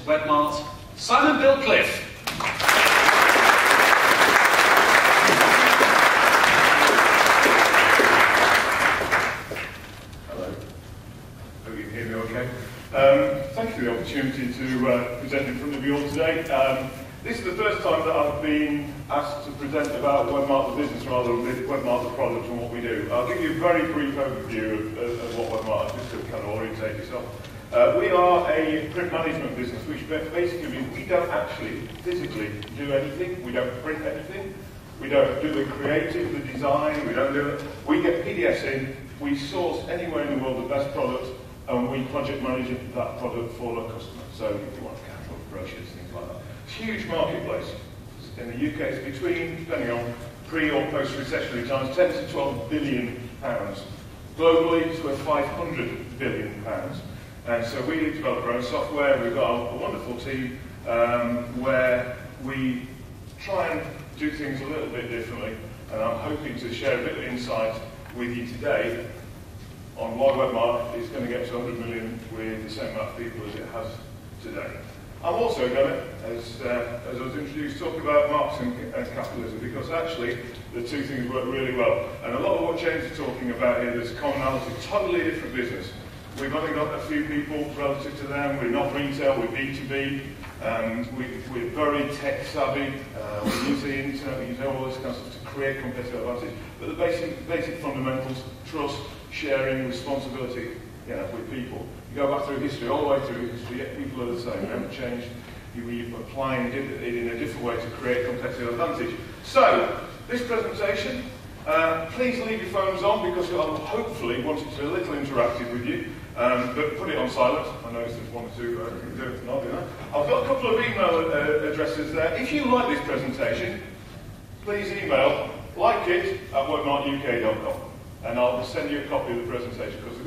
Webmart, Simon Billcliffe. Hello. Hope you can hear me okay. Thank you for the opportunity to present in front of you all today. This is the first time that I've been asked to present about Webmart the business rather than Webmart the product and what we do. I'll give you a very brief overview of what Webmart is, just to kind of orientate yourself. We are a print management business, which basically means we don't actually physically do anything. We don't print anything. We don't do the creative, the design. We don't do it. We get PDFs in. We source anywhere in the world the best product, and we project manage that product for our customers. So if you want catalog, brochures, things like that. Huge marketplace. In the UK, it's between, depending on pre or post-recessionary times, 10 to 12 billion pounds. Globally, it's worth 500 billion pounds. And so we develop our own software. We've got a wonderful team where we try and do things a little bit differently. And I'm hoping to share a bit of insight with you today on why Webmart is going to get to 100 million with the same amount of people as it has today. I'm also going to, as I was introduced, talk about marketing and capitalism, because actually the two things work really well. And a lot of what James is talking about here, there's commonality, totally different business. We've only got a few people relative to them. We're not retail, we're B2B. We're very tech savvy. We use the internet, we use all this kind of stuff to create competitive advantage. But the basic fundamentals, trust, sharing, responsibility, with people. You go back through history, all the way through history, yet people are the same. We haven't changed. We're applying it in a different way to create competitive advantage. So, this presentation, please leave your phones on, because I'll hopefully want it to be a little interactive with you. But put it on silent. I know there's one or two not doing that. I've got a couple of email addresses there. If you like this presentation, please email likeit@webmartuk.com, and I'll send you a copy of the presentation, because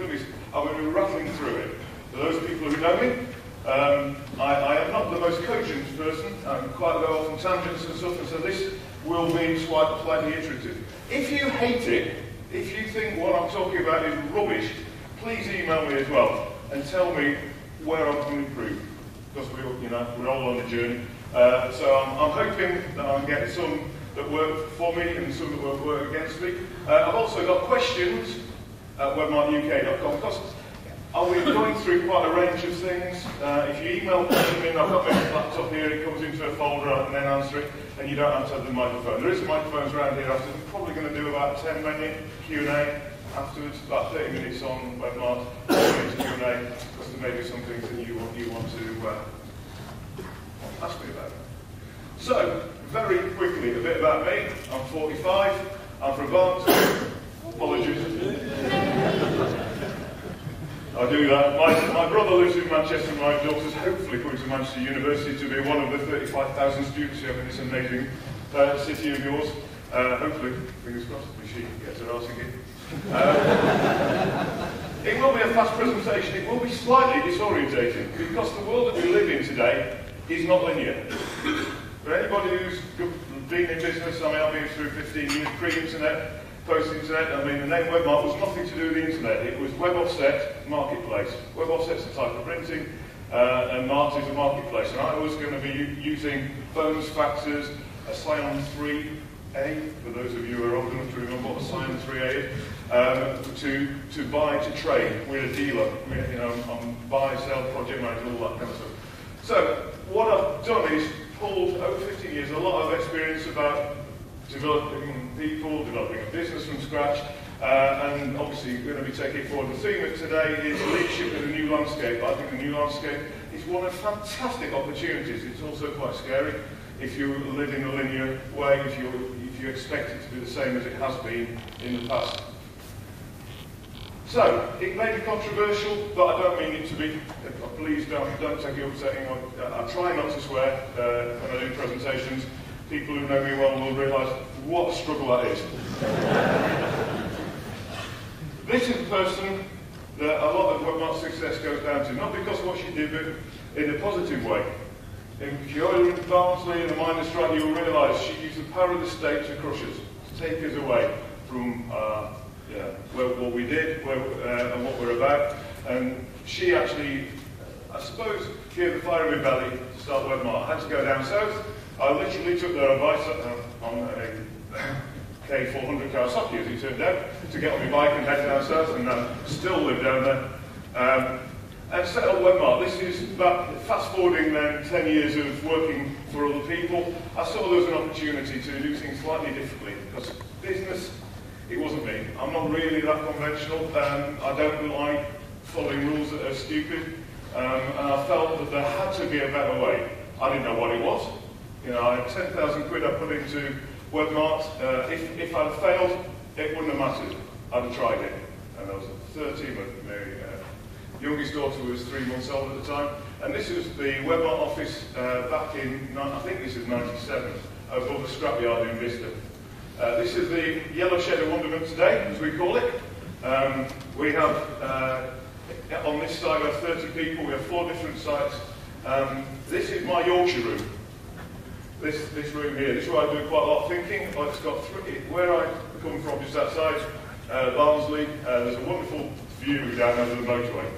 I'm going to be rattling through it. For those people who know me, I am not the most cogent person. I'm quite go off on tangents and stuff, and so this will be slightly iterative. If you hate it, if you think what I'm talking about is rubbish, please email me as well and tell me where I can improve, because we're all on a journey. So I'm hoping that I'll get some that work for me and some that will work against me. I've also got questions at webmartuk.com, because I'll be going through quite a range of things. If you email questions in, I've got my laptop here, it comes into a folder and then answer it, and you don't have to have the microphone. There is microphones around here after. I'm probably going to do about a 10-minute Q&A afterwards, about 30 minutes on Webmart, 30 minutes Q&A, because there may be some things that you want to ask me about. So, very quickly, a bit about me. I'm 45, I'm from Barnes. Apologies. I do that. My brother lives in Manchester, and my daughter's hopefully coming to Manchester University to be one of the 35,000 students you have in this amazing city of yours. Hopefully, fingers crossed, if she gets her arse again. It will be a fast presentation. It will be slightly disorientating, because the world that we live in today is not linear. For anybody who's been in business, I've been through 15 years, pre-internet, post-internet. The name Webmart was nothing to do with the internet. it was Web Offset Marketplace. Web Offset's a type of printing, and Mart is a marketplace. And I was going to be using phones, faxes, a Scion 3A, for those of you who are old enough to remember what a Scion 3A is, to buy, to trade. We're a dealer. On buy, sell, project manager, all that kind of stuff. So what I've done is pulled, over 15 years, a lot of experience about developing people, developing a business from scratch, and obviously we're going to be taking it forward. The theme of today is leadership in the new landscape. I think the new landscape is one of fantastic opportunities. It's also quite scary if you live in a linear way, if you expect it to be the same as it has been in the past. So, it may be controversial, but I don't mean it to be. Please don't take it upsetting. I try not to swear when I do presentations. People who know me well will realise what a struggle that is. This is a person that a lot of Webmart's success goes down to, not because of what she did, but in a positive way. If you're in Barnsley and the miners' strike, you'll realise she used the power of the state to crush us, to take us away from what we did and what we're about. And she actually I suppose, hear the fire in my belly to start Webmart. I had to go down south. I literally took their advice on a K400 Kawasaki, as it turned out, to get on my bike and head down south, and still live down there. And set up Webmart. This is about, fast forwarding then 10 years of working for other people. I saw there was an opportunity to do things slightly differently, because business, it wasn't me. I'm not really that conventional. I don't like following rules that are stupid. And I felt that there had to be a better way. I didn't know what it was. You know, I had 10,000 quid I put into Webmart. If I'd failed, it wouldn't have mattered. I'd have tried it. And I was 13 when my youngest daughter was 3 months old at the time. And this was the Webmart office back in, I think this is 97, above the scrapyard in Vista. This is the yellow shed of wonderment today, as we call it. We have, on this side, we have 30 people. We have 4 different sites. This is my Yorkshire room. This room here. This is where I do quite a lot of thinking. It's got where I come from, just outside Barnsley. There's a wonderful view down over the motorway,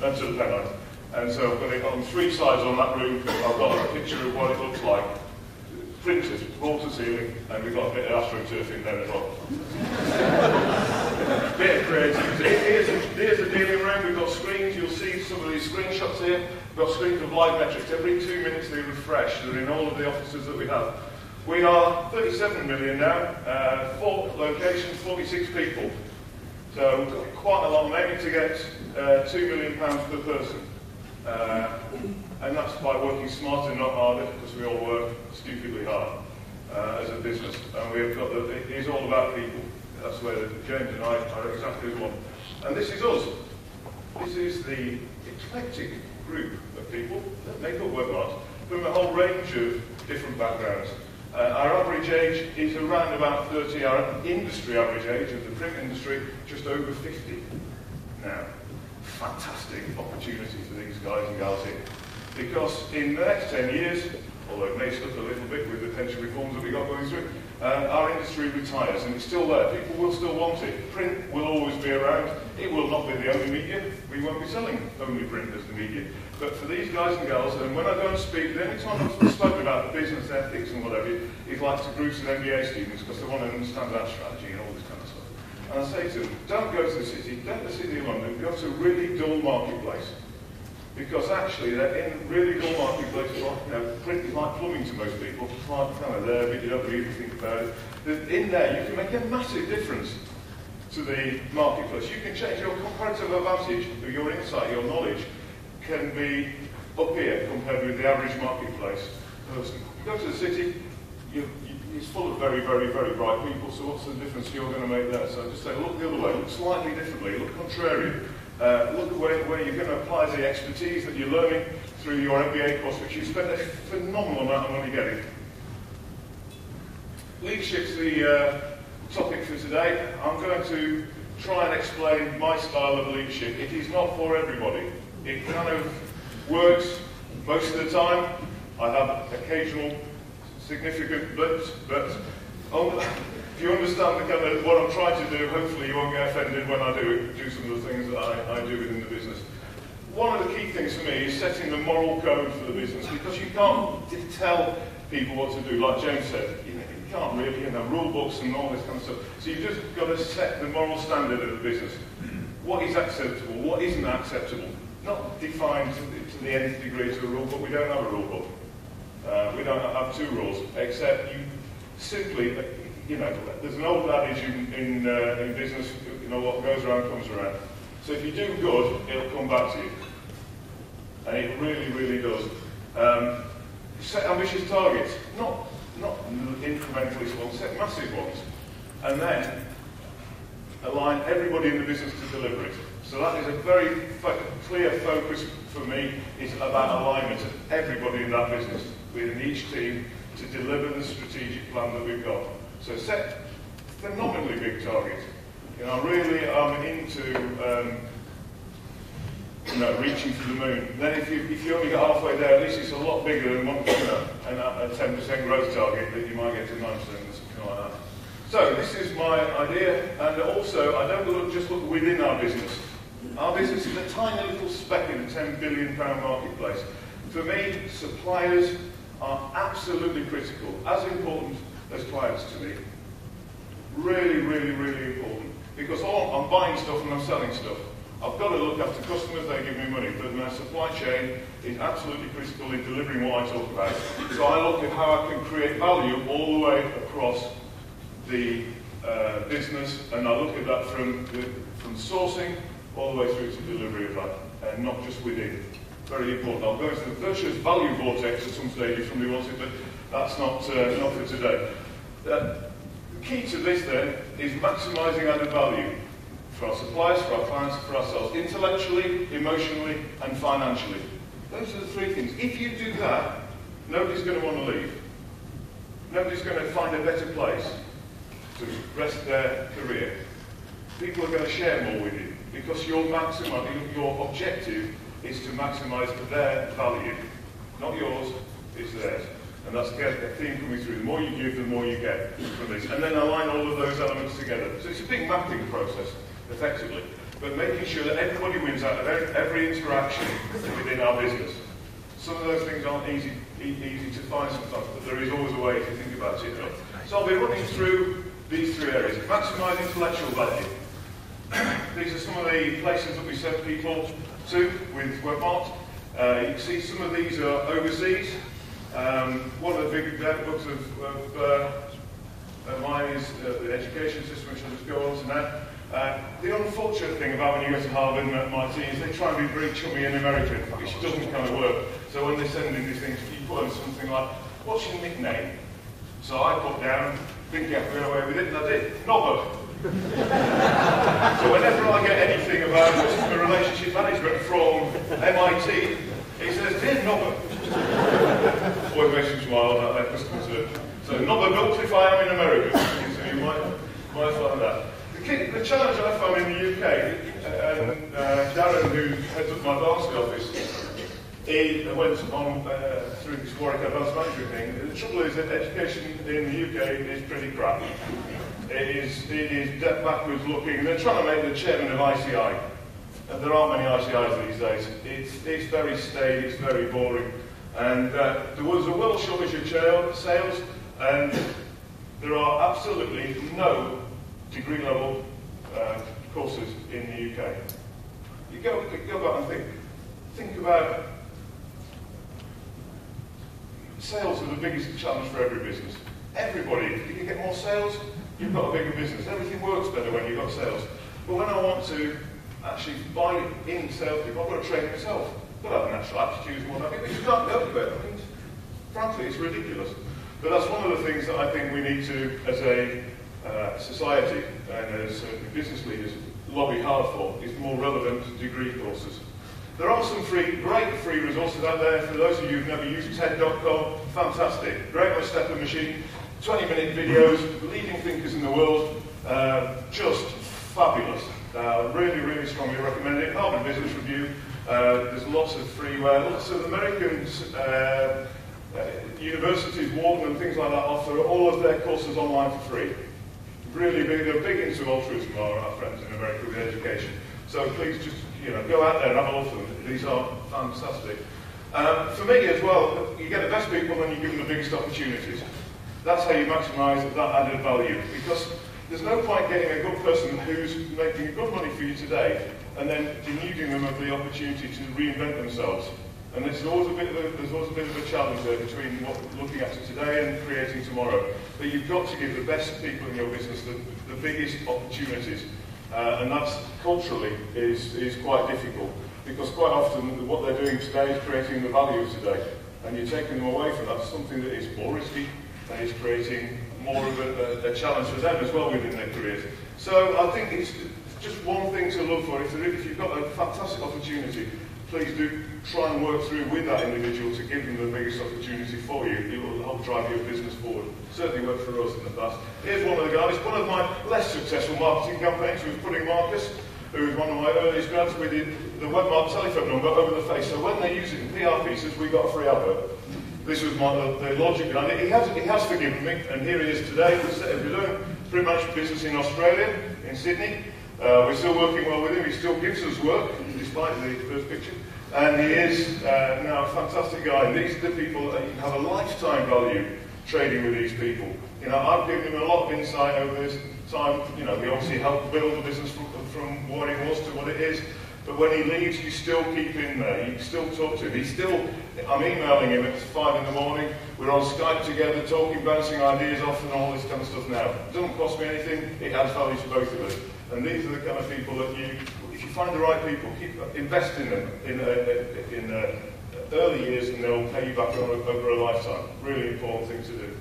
and to the Pennine. And so I've got it on 3 sides on that room. I've got a picture of what it looks like. Printers, wall to ceiling, and we've got a bit of astroturf in there as well. Bit of creativity. Here's a dealing room. We've got screens. You'll see some of these screenshots here. We've got screens of live metrics. Every 2 minutes they refresh. They're in all of the offices that we have. We are 37 million now, 4 locations, 46 people. So we've got quite a lot, maybe to get £2 million per person. And that's by working smarter, not harder, because we all work stupidly hard as a business. And we've got it is all about people. That's where James and I are exactly one. And this is us. This is the eclectic group of people that make up Webmart from a whole range of different backgrounds. Our average age is around about 30. Our industry average age of the print industry, just over 50 now. Fantastic opportunity for these guys and gals here. Because in the next 10 years, although it may slip a little bit with the pension reforms that we got going through, our industry retires, and it's still there. People will still want it. Print will always be around. It will not be the only media. We won't be selling only print as the media. But for these guys and girls, and when I go and speak, the only time I've spoken about the business ethics and whatever is like to groups of MBA students, because they want to understand our strategy and all this kind of stuff. And I say to them, don't go to the city, don't the city of London, go to a really dull marketplace. Because actually, they're in really dull marketplaces, print is like plumbing to most people. It's like kind of there, but you don't really think about it. In there, you can make a massive difference to the marketplace. You can change your comparative advantage, your insight, your knowledge, can be up here compared with the average marketplace person. You go to the city, it's full of very, very, very bright people, so what's the difference you're going to make there? So I just say, look the other way, look slightly differently, look contrarian. Look where you're going to apply the expertise that you're learning through your MBA course, which you spend a phenomenal amount of money getting. Leadership's the topic for today. I'm going to try and explain my style of leadership. It is not for everybody. It kind of works most of the time. I have occasional significant blips, but if you understand the kind of what I'm trying to do, hopefully you won't get offended when I do some of the things that I do within the business. One of the key things for me is setting the moral code for the business, because you can't tell people what to do, like James said. You can't really, rule books and all this kind of stuff. So you've just got to set the moral standard of the business. What is acceptable? What isn't acceptable? Not defined to the nth degree to a rule book. We don't have a rule book. We don't have 2 rules, except you simply, there's an old adage in business, what goes around comes around. So if you do good, it'll come back to you. And it really, really does. Set ambitious targets, not incrementalist ones, set massive ones. And then align everybody in the business to deliver it. So that is a very clear focus for me, is about alignment of everybody in that business within each team to deliver the strategic plan that we've got. So set phenomenally big targets. Really I'm into reaching for the moon. Then if you only get halfway there, at least it's a lot bigger than a 10% growth target that you might get to 9% or something like that. So this is my idea, and also I don't just look within our business. Our business is a tiny little speck in a £10 billion marketplace. For me, suppliers are absolutely critical, as important as clients to me. Really, really, really important. Because I'm buying stuff and I'm selling stuff. I've got to look after customers, they give me money, but my supply chain is absolutely critical in delivering what I talk about. So I look at how I can create value all the way across the business, and I look at that from sourcing all the way through to delivery of that, and not just within. Very important. I'll go into the virtuous value vortex at some stage if somebody wants it, but that's not for today. The key to this then is maximising added value for our suppliers, for our clients, for ourselves, intellectually, emotionally, and financially. Those are the three things. If you do that, nobody's going to want to leave. Nobody's going to find a better place to rest their career. People are going to share more with you because your objective is to maximise their value. Not yours, it's theirs. And that's a theme coming through. The more you give, the more you get from this. And then align all of those elements together. So it's a big mapping process, effectively. But making sure that everybody wins out of every interaction within our business. Some of those things aren't easy to find sometimes, but there is always a way if you think about it. So I'll be running through these three areas. Maximise intellectual value. These are some of the places that we send people to with Webmart. You can see some of these are overseas. One of the big books of mine is the education system, which I'll just go on to now. The unfortunate thing about when you go to Harvard and MIT is they try and be very chummy and American, which doesn't kind of work. So when they send in these things, you put on something like, what's your nickname? So I put down, thinking I could get away with it, and I did. Nobber. So whenever I get anything about customer relationship management from MIT, it says, dear Nobber. Always makes me smile about their customer service. So Nobber built if I am in America. So you might find that. The challenge I found in the UK, and Darren, who heads up my Barnsley office, he went on through this Warwick Advanced Management thing. The trouble is that education in the UK is pretty crap. It is backwards looking. They're trying to make the chairman of ICI. And there aren't many ICIs these days. It's very staid, it's very boring. And there was a world shortage of sales, and there are absolutely no degree level courses in the UK. You go back and think about sales are the biggest challenge for every business. Everybody, if you get more sales, you've got a bigger business. Everything works better when you've got sales. But when I want to actually buy in salespeople, I've got to train myself. I've got to have a natural aptitude and whatnot. You can't go to it. I mean, frankly, it's ridiculous. But that's one of the things that I think we need to, as a society and as business leaders, lobby hard for, is more relevant degree courses. There are some great free resources out there. For those of you who've never used TED.com, fantastic. Great on stepper machine, 20-minute videos, leading thinkers in the world, just fabulous. Really, really strongly recommend it. Harvard Business Review, there's lots of freeware, lots of American universities, Wharton and things like that offer all of their courses online for free. Really big, they're big into altruism, our friends in America with education. So please just, go out there and have a look at them. These are fantastic. For me as well, you get the best people when you give them the biggest opportunities. That's how you maximise that added value. Because there's no point getting a good person who's making good money for you today and then denuding them of the opportunity to reinvent themselves. And there's always a bit of a challenge there between looking at it today and creating tomorrow. But you've got to give the best people in your business the biggest opportunities. And that's culturally is quite difficult, because quite often what they're doing today is creating the value of today, and you're taking them away from that to something that is more risky and is creating more of a challenge for them as well within their careers. So I think it's just one thing to look for. If you've got a fantastic opportunity, please do try and work through with that individual to give them the biggest opportunity for you. It will help drive your business forward. Certainly worked for us in the past. Here's one of the guys, one of my less successful marketing campaigns was putting Marcus, who was one of my earliest grads, with the Webmart telephone number over the face. So when they use it in PR pieces, we got a free advert. This was the logic behind it. He has forgiven me, and here he is today. We're doing pretty much business in Australia, in Sydney. We're still working well with him. He still gives us work, despite the first picture. And he is now a fantastic guy. And these are the people that you have a lifetime value trading with these people. You know, I've given him a lot of insight over this time. You know, we obviously helped build the business from what it was to what it is. But when he leaves, you still keep him there. You still talk to him. I'm emailing him at 5 in the morning. We're on Skype together, talking, bouncing ideas off and all this kind of stuff now. It doesn't cost me anything. It adds value to both of us. And these are the kind of people that if you find the right people, invest in them in early years, and they'll pay you back over a lifetime. Really important thing to do.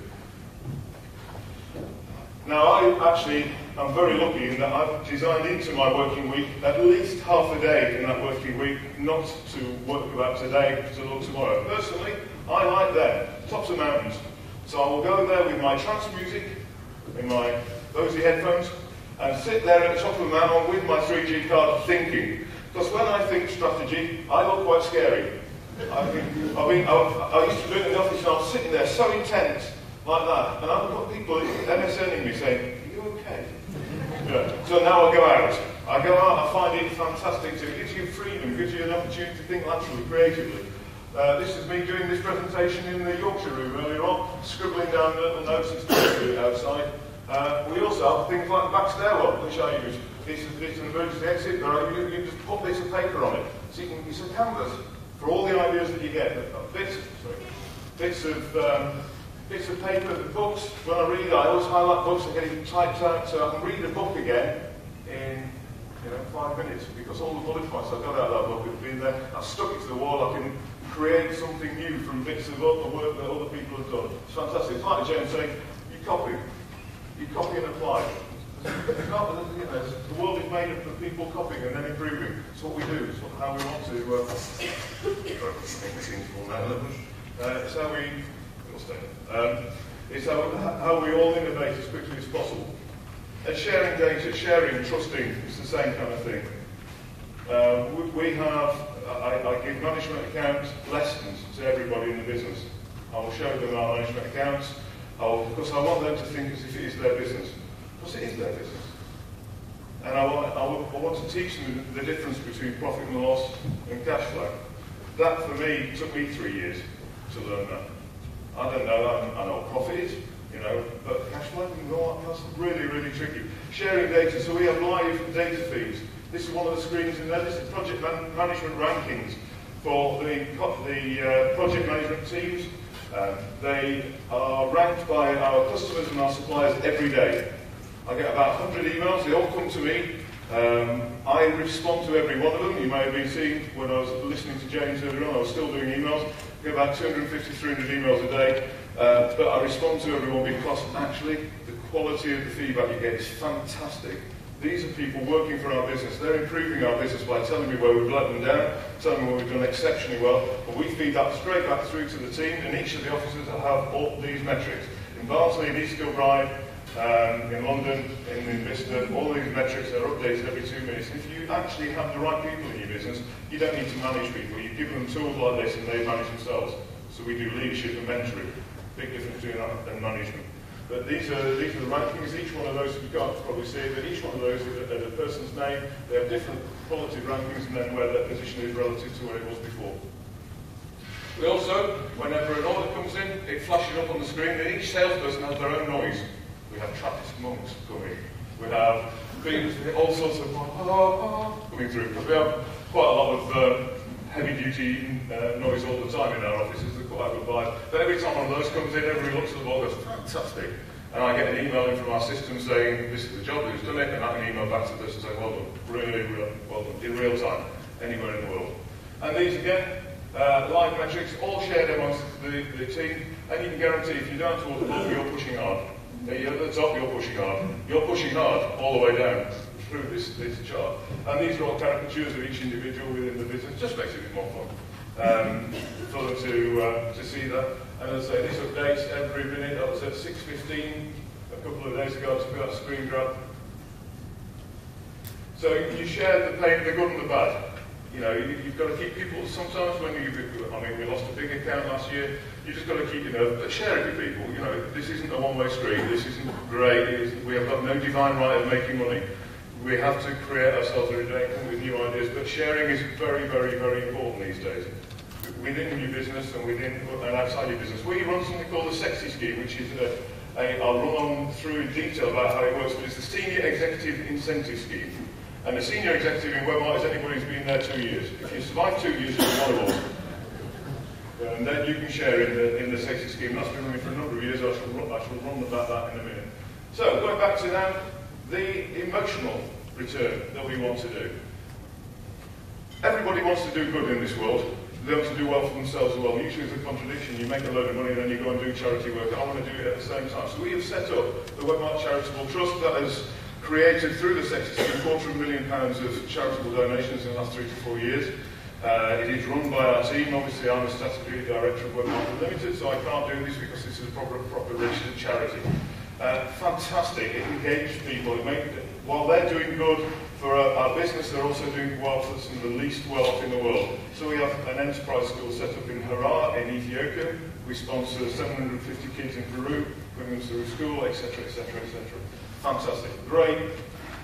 Now, I'm very lucky in that I've designed into my working week at least half a day in that working week not to work about today to look tomorrow. Personally, I like that. Tops of mountains. So I will go there with my trance music, in my Bose headphones, and sit there at the top of the mountain with my 3G card thinking. Because when I think strategy, I look quite scary. I used to do it in the office and I was sitting there so intense, like that, and I've got people MSNing me saying, "Are you okay?" Yeah. So now I go out. I find it fantastic too. It gives you freedom, gives you an opportunity to think laterally, creatively. This is me doing this presentation in the Yorkshire room earlier on, scribbling down the notes and stuff outside. We also have things like the back stairwell, which I use. It's an emergency exit. You just put bits of paper on it. So it's a canvas for all the ideas that you get. Bits of paper, the books. When I read, I always highlight books and get it typed out so I can read a book again in 5 minutes, because all the bullet points I got out of that book have been there. I've stuck it to the wall. I can create something new from bits of other work that other people have done. It's fantastic. It's like James saying, you copy and apply. The world is made up of people copying and then improving. It's what we do. It's how we want to. It's how we. It's how we all innovate as quickly as possible. And sharing data, sharing, trusting, it's the same kind of thing. I give management account lessons to everybody in the business. I will show them our management accounts, because I want them to think as if it is their business. Because it is their business. And I want to teach them the difference between profit and loss and cash flow. That, for me, took me 3 years to learn that. I don't know that. I know what profit is, but cash flow, that's really, really tricky. Sharing data, so we have live data feeds. This is one of the screens in there. This is project management rankings for the project management teams. They are ranked by our customers and our suppliers every day. I get about 100 emails. They all come to me. I respond to every one of them. You may have been seeing when I was listening to James earlier on, I was still doing emails. I get about 250, 300 emails a day. But I respond to everyone because actually the quality of the feedback you get is fantastic. These are people working for our business. They're improving our business by telling me where we've let them down, telling me where we've done exceptionally well. But we feed that straight back through to the team, and each of the offices will have all these metrics. In Barnsley, in East Kilbride, in London, in Vista, all these metrics are updated every 2 minutes. If you actually have the right people in your business, you don't need to manage people. You give them tools like this and they manage themselves. So we do leadership and mentoring. Big difference between that and management. But these are the rankings. Each one of those, you can't probably see it, but each one of those is a person's name. They have different quality rankings and then where their position is relative to where it was before. We also, whenever an order comes in, it flashes up on the screen that each salesperson has their own noise. We have Trappist monks coming. We have all sorts of coming through. Because we have quite a lot of heavy-duty noise all the time in our offices. They're quite a good vibe. But every time one of those comes in, everybody looks at the ball and goes, fantastic. And I get an email in from our system saying, this is the job, who's done it, and I can email back to the person saying, well done, really well done, in real time, anywhere in the world. And these, again, live metrics, all shared amongst the team, and you can guarantee if you're down towards the bottom, you're pushing hard. At the top, you're pushing hard. You're pushing hard all the way down through this chart. And these are all caricatures of each individual within the business. Just makes it a bit more fun for them to see that. And as I say, this updates every minute. I was at 6:15 a couple of days ago. I took that screen grab. So you share the pain, the good and the bad. You've got to keep people, sometimes when we lost a big account last year, you just got to keep, but share it with people. This isn't a one-way street, this isn't great, we have got no divine right of making money. We have to create ourselves every day and come with new ideas, but sharing is very, very, very important these days. Within your business and within and outside your business. We run something called the Sexy Scheme, which is I'll run on through in detail about how it works, but it's the Senior Executive Incentive Scheme. And the Senior Executive in Webmart is anybody who's been there 2 years. If you survive 2 years, you're one of us. And then you can share in the Sexy Scheme. That's been running for a number of years. I shall run about that in a minute. So, going back to now, the emotional return that we want to do. Everybody wants to do good in this world. They want to do well for themselves as well. Usually it's a contradiction. You make a load of money, then you go and do charity work. I want to do it at the same time. So we have set up the Webmart Charitable Trust that has created through the Sexy Scheme £250,000 of charitable donations in the last 3 to 4 years. It is run by our team. Obviously, I'm the statutory director of Webmart Limited, so I can't do this because this is a proper registered charity. Fantastic. It engages people. While they're doing good for our business, they're also doing well for some of the least well off in the world. So we have an enterprise school set up in Harar in Ethiopia. We sponsor 750 kids in Peru, bring them through school, etc., etc., etc. Fantastic. Great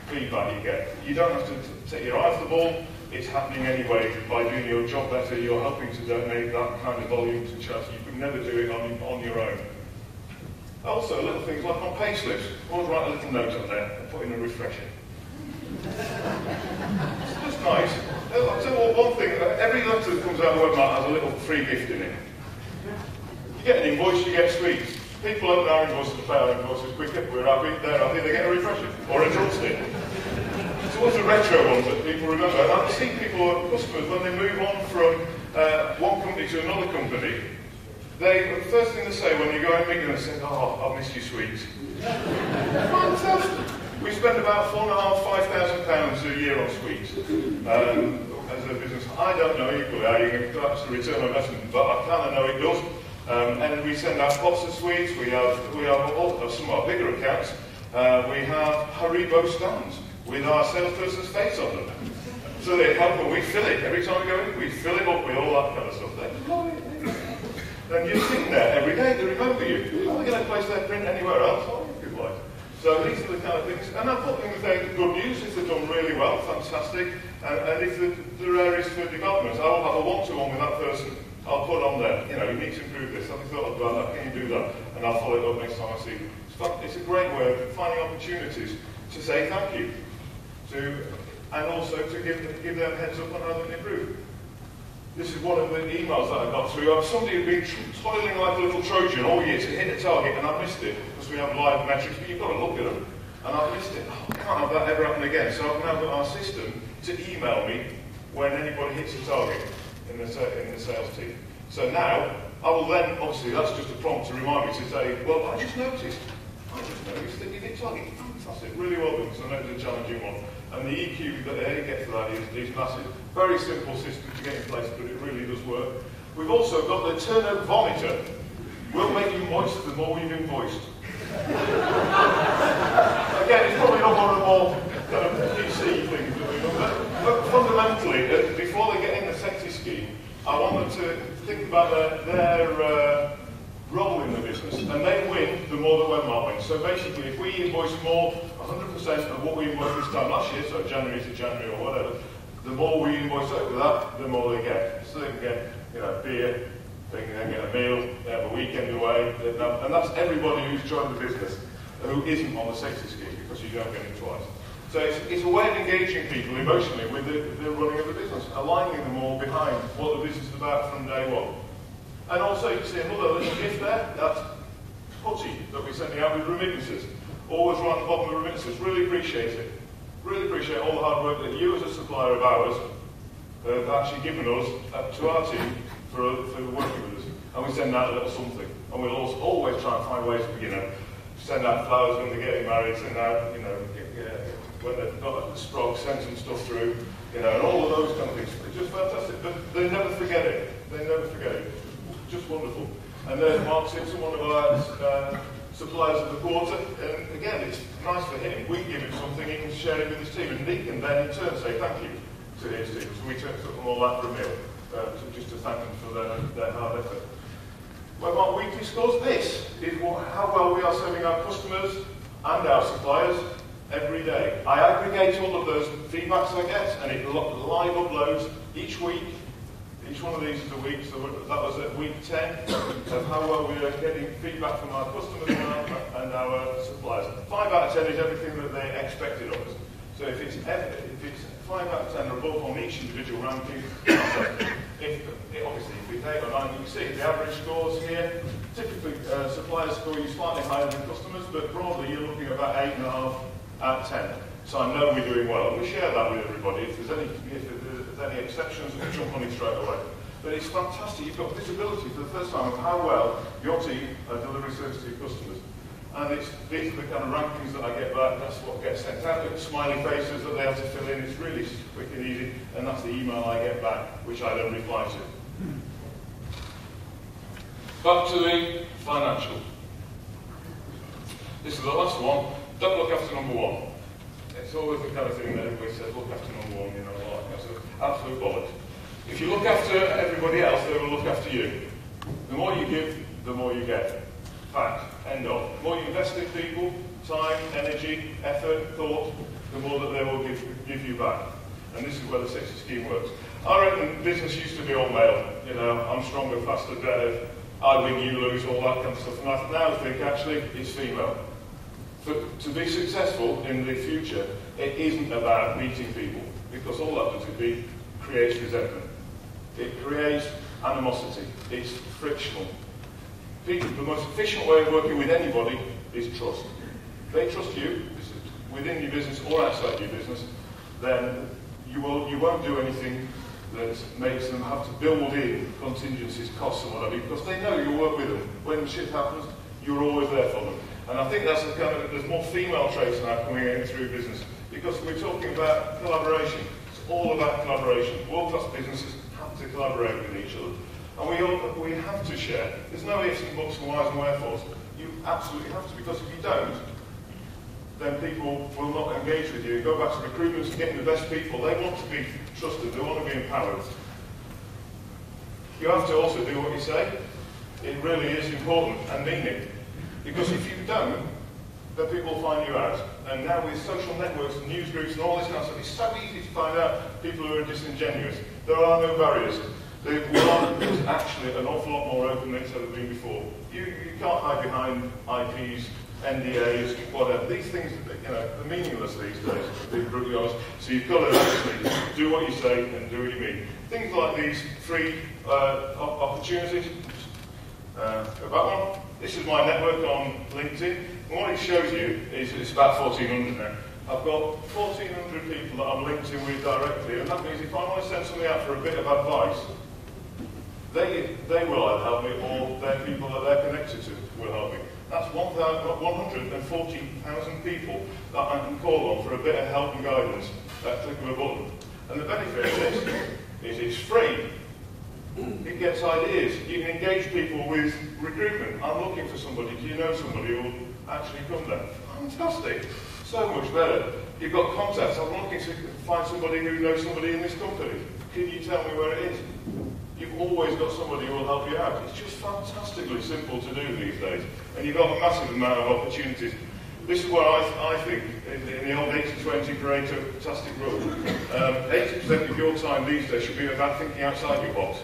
feedback you get. You don't have to take your eye off the ball. It's happening anyway. By doing your job better, you're helping to donate that kind of volume to charity. You could never do it on your own. Also, little things like on pay slips. Always write a little note on there and put in a refresher. It's just nice. I'll tell you one thing. Every letter that comes out of Webmart has a little free gift in it. You get an invoice, you get sweets. People open our invoices to pay our invoices quicker. We're happy, they're happy, they get a refresher or a drumstick. It's always the retro ones that people remember. And I've seen people, customers, when they move on from one company to another company, the first thing they say when you go and meet them, they say, "Oh, I've missed you sweets." Fantastic. We spend about £4,500–5,000 a year on sweets as a business. I don't know equally how you can collapse the return on investment, but I kind of know it does. And we send out pots of sweets. We have some of our bigger accounts. We have Haribo stands with our salesperson's face on them. So they help when we fill it. Every time we go in, we fill it up with all that kind of stuff. They love it. And you're sitting there every day, they remember you. Are they going to place their print anywhere else? Oh, if you like. So these are the kind of things. And I put things there, good news, if they're done really well, fantastic. And if there are areas for development, I will have a one-to-one with that person. I'll put on there, you need to improve this. Have you thought about that? Can you do that? And I'll follow it up next time I see you. It's a great way of finding opportunities to say thank you. And also to give them a heads up on how they can improve. This is one of the emails that I got through. Somebody had been toiling like a little Trojan all year to hit a target, and I missed it, because we have live metrics, but you've got to look at them. And I missed it. I can't have that ever happen again. So I've now got our system to email me when anybody hits a target in the sales team. So now, I will then, obviously, that's just a prompt to remind me to say, well, I just noticed that you hit target. Fantastic, really well done, because I know it's a challenging one. And the EQ that they get for that is massive. Very simple system to get in place, but it really does work. We've also got the turnover monitor. We'll make you moist the more we've invoiced. Again, it's probably not one of the more kind of PC things that we've done, but fundamentally, before they get in the Sexy Scheme, I want them to think about their role in the business, and they win the more that Webmart wins. So basically, if we invoice more, 100% of what we invoiced this time last year, so January to January or whatever, the more we invoice over that, the more they get. So they can get, beer, they can then get a meal, they have a weekend away, and that's everybody who's joined the business who isn't on the Sexy Scheme, because you don't get it twice. So it's a way of engaging people emotionally with the running of the business, aligning them all behind what the business is about from day one. And also, you can see another little gift there, that's putty that we're sending out with remittances. Always right at the bottom of remittances. Really appreciate it. Really appreciate all the hard work that you as a supplier of ours have actually given us to our team for working with us. And we send out a little something. And we'll also always try and find ways to, send out flowers when they're getting married, send out, when they've got a sprog, send some stuff through, and all of those kind of things. It's just fantastic. But they never forget it. They never forget it. Just wonderful. And there's Mark Simpson, one of our suppliers of the quarter, and again, it's nice for him. We give him something, he can share it with his team, and he can then in turn say thank you to his team. So we took them all out for a meal, just to thank them for their hard effort. Well, what we discussed this is how well we are serving our customers and our suppliers, every day. I aggregate all of those feedbacks I get, and it live uploads each week. Each one of these is a week, so that was at week 10 of how well we are getting feedback from our customers and our suppliers. 5 out of 10 is everything that they expected of us. So if it's 5 out of 10 or above on each individual ranking, obviously if it's 8 or 9, you can see the average scores here. Typically, suppliers score you slightly higher than customers, but broadly you're looking at about 8.5 out of 10. So I know we're doing well, and we share that with everybody. If there's any exceptions, we jump on it straight away. But it's fantastic. You've got visibility for the first time of how well your team are delivering service to your customers. And these are the kind of rankings that I get back. That's what gets sent out. Look at smiley faces that they have to fill in. It's really quick and easy. And that's the email I get back, which I then reply to. Back to the financial. This is the last one. Don't look after number one. It's always the kind of thing that everybody says, look after number one, you know, all that kind of stuff. Absolute bollocks. If you look after everybody else, they will look after you. The more you give, the more you get. Fact. End of. The more you invest in people, time, energy, effort, thought, the more that they will give you back. And this is where the 60 scheme works. I reckon business used to be all male. You know, I'm stronger, faster, better, I win, you lose, all that kind of stuff. And I now think, actually, it's female. To be successful in the future, it isn't about meeting people, because all that does is creates resentment. It creates animosity. It's frictional. The most efficient way of working with anybody is trust. If they trust you, within your business or outside your business, then you won't do anything that makes them have to build in contingencies, costs and whatever, because they know you'll work with them. When shit happens, you're always there for them. And I think that's the kind of, there's more female traits now coming in through business, because we're talking about collaboration. It's all about collaboration. World-class businesses have to collaborate with each other. And we have to share. There's no ifs and buts and whys and wherefores. You absolutely have to, because if you don't, then people will not engage with you. Go back to recruitment and getting the best people. They want to be trusted. They want to be empowered. You have to also do what you say. It really is important, and mean it. Because if you don't, then people will find you out. And now with social networks and news groups and all this kind of stuff, it's so easy to find out people who are disingenuous. There are no barriers. The world is actually an awful lot more open than it's ever been before. You can't hide behind IPs, NDAs, whatever. These things, you know, are meaningless these days, to be brutally honest. So you've got to actually do what you say and do what you mean. Things like these free opportunities. Go back one. This is my network on LinkedIn. And what it shows you is it's about 1,400 now. I've got 1,400 people that I'm linked in with directly, and that means if I want to send somebody out for a bit of advice, they will either help me, or their people that they're connected to will help me. That's 140,000 people that I can call on for a bit of help and guidance at click of a button. And the benefit of this is it's free. It gets ideas. You can engage people with recruitment. I'm looking for somebody. Do you know somebody who will actually come there? Fantastic. So much better. You've got contacts. I'm looking to find somebody who knows somebody in this company. Can you tell me where it is? You've always got somebody who will help you out. It's just fantastically simple to do these days. And you've got a massive amount of opportunities. This is what I think, in the old 80-20 Pareto fantastic rule. 80% of your time these days should be about thinking outside your box.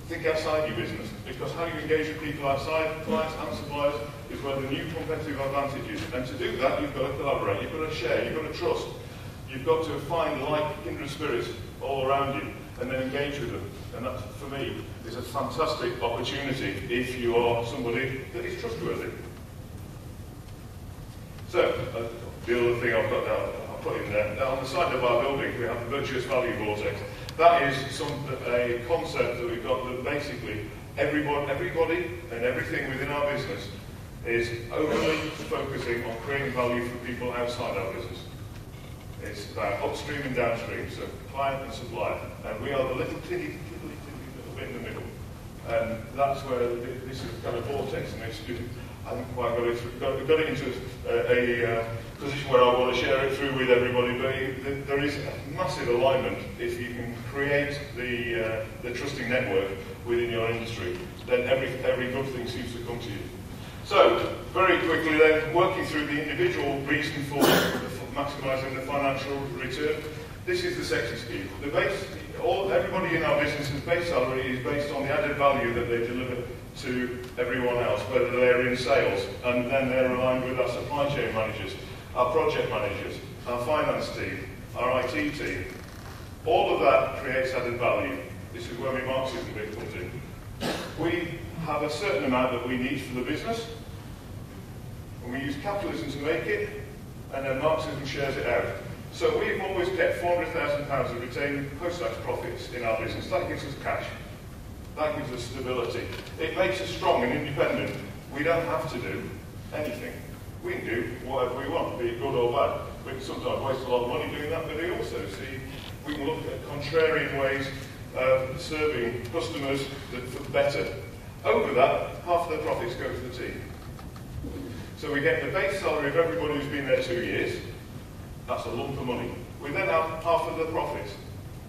Think outside your business, because how you engage with people outside, clients and suppliers, is where the new competitive advantage is. And to do that, you've got to collaborate, you've got to share, you've got to trust. You've got to find like kindred spirits all around you, and then engage with them. And that, for me, is a fantastic opportunity if you are somebody that is trustworthy. So, the other thing I've got down, I'll put in there. Now, on the side of our building, we have the virtuous value vortex. That is a concept that we've got that basically everybody and everything within our business is overly focusing on creating value for people outside our business. It's about upstream and downstream, so client and supplier. And we are the little bit in the middle. And that's where this is kind of vortex, and it's just, I haven't quite got it into a position where I want to share it through with everybody, but there is a massive alignment. If you can create the trusting network within your industry, then every good thing seems to come to you. So, very quickly then, working through the individual reason for maximising the financial return. This is the sexy scheme. The base, everybody in our business's base salary is based on the added value that they deliver to everyone else, whether they're in sales, and then they're aligned with our supply chain managers, our project managers, our finance team, our IT team. All of that creates added value. This is where my Marxism bit comes in. We have a certain amount that we need for the business, and we use capitalism to make it, and then Marxism shares it out. So we've always kept £400,000 of retained post-tax profits in our business. That gives us cash. That gives us stability. It makes us strong and independent. We don't have to do anything. We can do whatever we want, be it good or bad. We can sometimes waste a lot of money doing that, but we also see we can look at contrarian ways of serving customers for better. Over that, half of the profits go to the team. So we get the base salary of everybody who's been there 2 years. That's a lump of money. We then have half of the profits.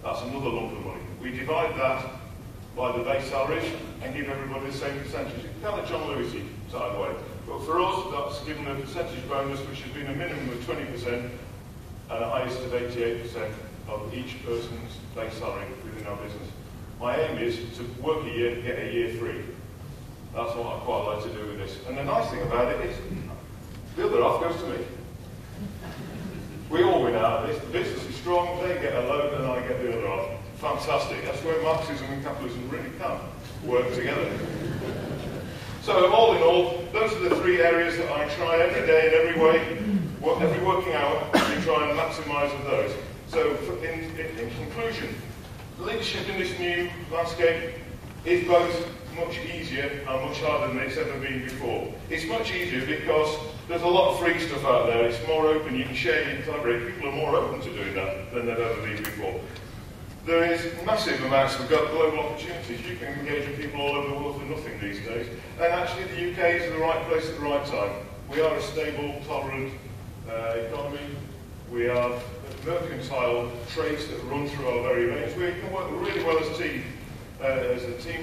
That's another lump of money. We divide that by the base salary and give everybody the same percentage. It's kind of John Lewisy type way. But for us, that's given a percentage bonus which has been a minimum of 20% and a highest of 88% of each person's base salary within our business. My aim is to work a year, get a year free. That's what I quite like to do with this. And the nice thing about it is, the other half goes to me. We all win out of this. The business is strong, they get a load and I get the other half. Fantastic. That's where Marxism and capitalism really can work together. So all in all, those are the three areas that I try every day in every way, every working hour, we try and maximise of those. So in conclusion, leadership in this new landscape is both much easier and much harder than it's ever been before. It's much easier because there's a lot of free stuff out there. It's more open, you can share, you can collaborate. People are more open to doing that than they've ever been before. There is massive amounts of global opportunities. You can engage with people all over the world for nothing these days. And actually the UK is the right place at the right time. We are a stable, tolerant economy. We have mercantile traits that run through our very veins. We can work really well as a team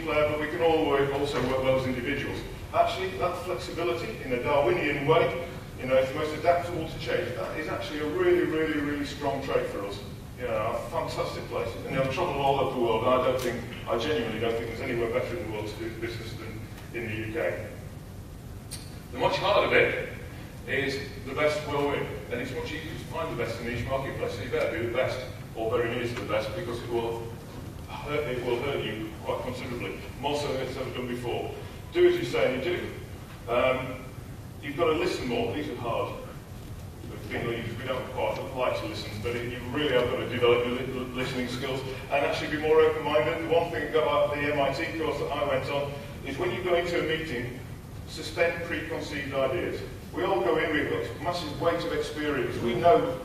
player, but we can also work well as individuals. Actually, that flexibility in a Darwinian way, it's the most adaptable to change. That is actually a really, really, really strong trait for us. A fantastic place. And I've travelled all over the world, and I genuinely don't think there's anywhere better in the world to do business than in the UK. The much harder bit is the best will win. And it's much easier to find the best in each marketplace. So you better be the best, or very near to the best, because it will hurt you quite considerably, more so than it's ever done before. Do as you say and you do. You've got to listen more. These are hard. We don't quite like to listen, but you really have got to develop your listening skills and actually be more open-minded. The one thing about the MIT course that I went on is when you go into a meeting, suspend preconceived ideas. We all go in with a massive weight of experience. We know.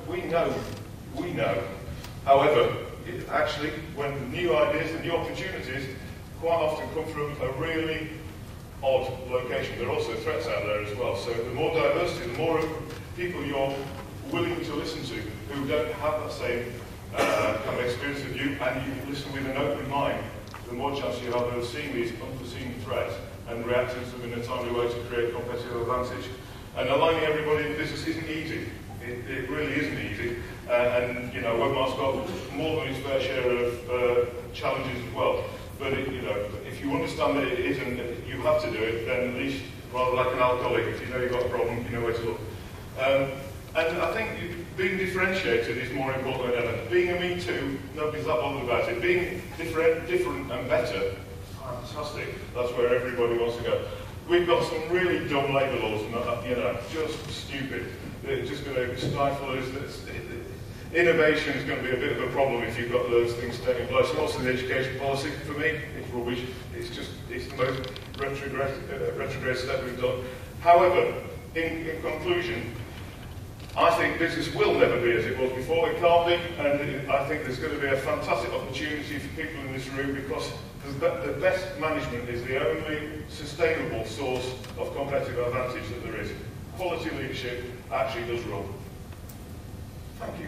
However, actually, when the new ideas, the new opportunities, quite often come from a really odd location. There are also threats out there as well. So the more diversity, the more people you're willing to listen to who don't have that same kind of experience with you, and you listen with an open mind, the more chance you have of seeing these unforeseen threats and reacting to them in a timely way to create competitive advantage. And aligning everybody in business isn't easy. It really isn't easy. And Webmart's got more than its fair share of challenges as well. But if you understand that it isn't, you have to do it, then at least, rather like an alcoholic, if you know you've got a problem, you know where to look. And I think being differentiated is more important than ever. Being a me too, nobody's that bothered about it. Being different and better, fantastic. That's where everybody wants to go. We've got some really dumb labour laws, just stupid. They're just going to stifle us. Innovation is going to be a bit of a problem if you've got those things taking place. And also the education policy, for me, it's rubbish. It's the most retrograde step we've done. However, in conclusion, I think business will never be as it was before. It can't be, and I think there's going to be a fantastic opportunity for people in this room because the best management is the only sustainable source of competitive advantage that there is. Quality leadership actually does rule. Thank you.